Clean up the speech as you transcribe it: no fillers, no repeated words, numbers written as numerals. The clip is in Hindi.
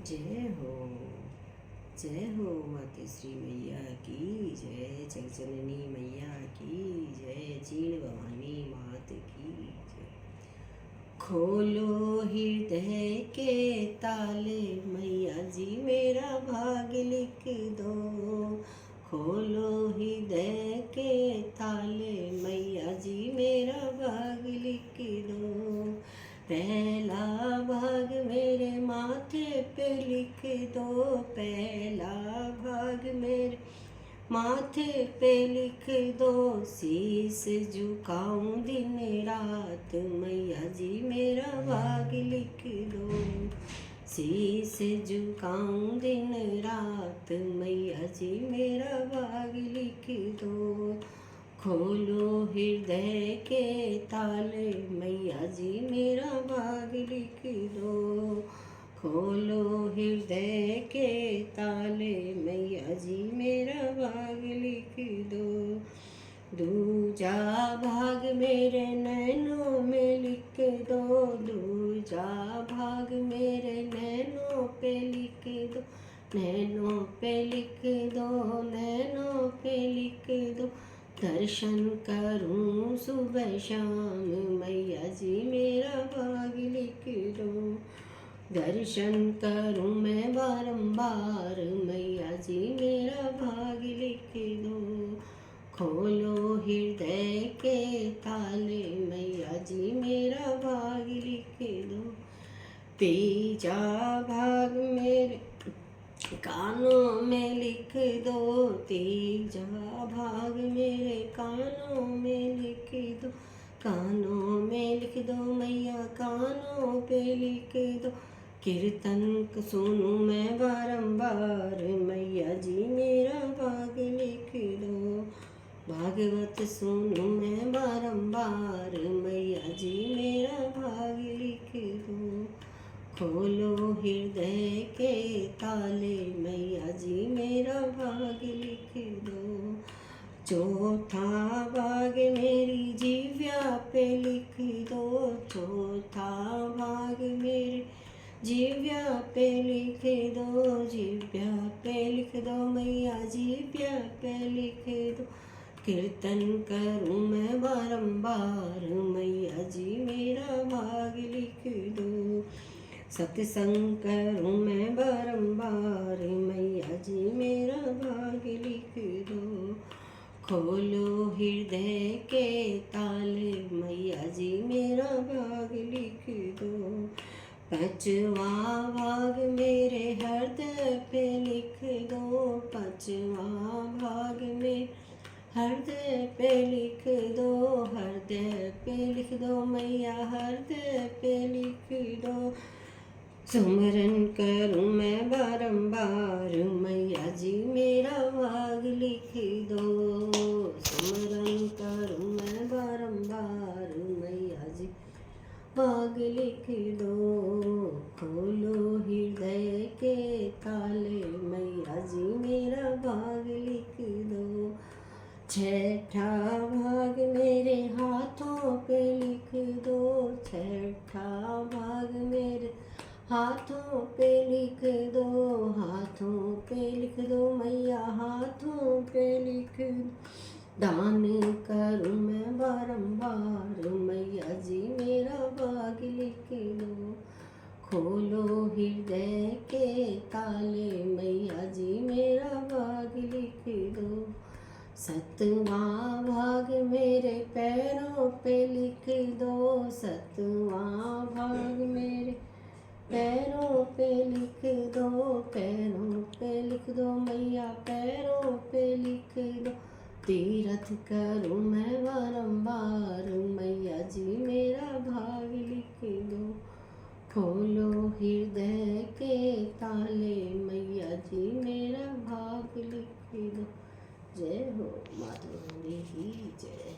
जय हो, जय हो माता श्री मैया की जय, जगजननी मैया की जय, जीण भवानी मात की जय। खोलो हृदय के ताले मैया जी मेरा भाग लिख दो। खोलो हृदय के ताले मैया जी मेरा भाग लिख दो। पहला भाग मेरे माथे पे लिख दो। पहला भाग मेरे माथे पे लिख दो। शीस झुकाऊं दिन रात मैया जी मेरा भाग लिख दो। शीस झुकाऊं दिन रात मैया जी मेरा भाग लिख दो। खोलो हृदय के ताले मैया जी मेरा भाग लिख दो। खोलो हृदय के ताले मैया जी मेरा भाग लिख दो। दूजा भाग मेरे नैनों में लिख दो। दूजा भाग मेरे नैनों पे लिख दो। नैनों पे लिख दो। नैनों पे लिख दो। दर्शन करूं सुबह शाम मैया जी मेरा भाग लिख दो। दर्शन करूं मैं बारंबार मैया जी मेरा भाग लिख दो। खोलो हृदय के ताले मैया जी मेरा भाग लिख दो। तीजा भाग मेरे कानों में लिख दो। तीजा भाग मेरे कानों में लिख दो। कानों में लिख दो मैया कानों पे लिख दो। कीर्तन सुनूं मैं बारंबार मैया जी मेरा भाग लिख दो। भागवत सुनूं मैं बारंबार मैया जी मेरा भाग लिख दो। खोलो हृदय के ताले मैया जी मेरा भाग लिख दो। चौथा भाग मेरी जीव्या पे लिख दो। चौथा भाग मेरे जीव्या पे लिख दो। जीव्या पे लिख दो मैया जीव्या पे लिख दो। कीर्तन करूं मैं बारंबार मैया जी मेरा भाग लिख दो। सत्संग करूं मैं बारंबार मैया जी मेरा भाग लिख दो। खोलो हृदय के ताले मैया जी मेरा भाग लिख दो। पांचवा भाग मेरे हृदय पे लिख दो। पांचवा भाग मेरे हृदय पे लिख दो। हृदय पे लिख दो मैया हृदय पे लिख दो। सुमरन करूं मैं बारंबार मैया जी मेरा भाग लिख दो। सुमरन करूं मैं बारंबार मैया जी भाग लिख दो। खोलो हृदय के ताले मैया जी मेरा भाग लिख दो। छठा भाग मेरे हाथों पे लिख दो। छठा भाग मेरे हाथों पे लिख दो। हाथों पे लिख दो मैया हाथों पे लिख दो। दान करूं मैं बारंबार मैया जी मेरा भाग लिख दो। खोलो हृदय के ताले मैया जी मेरा भाग लिख दो। सतवां भाग मेरे पैरों पे लिख दो। सतवां भाग मेरे पैरों पे लिख दो। पैरों पे लिख दो मैया पैरों पे लिख दो। तीरथ करूं मैं बारंबार मैया जी मेरा भाग लिख दो। खोलो हृदय के ताले मैया जी मेरा भाग लिख दो। जय हो माता रानी की जय।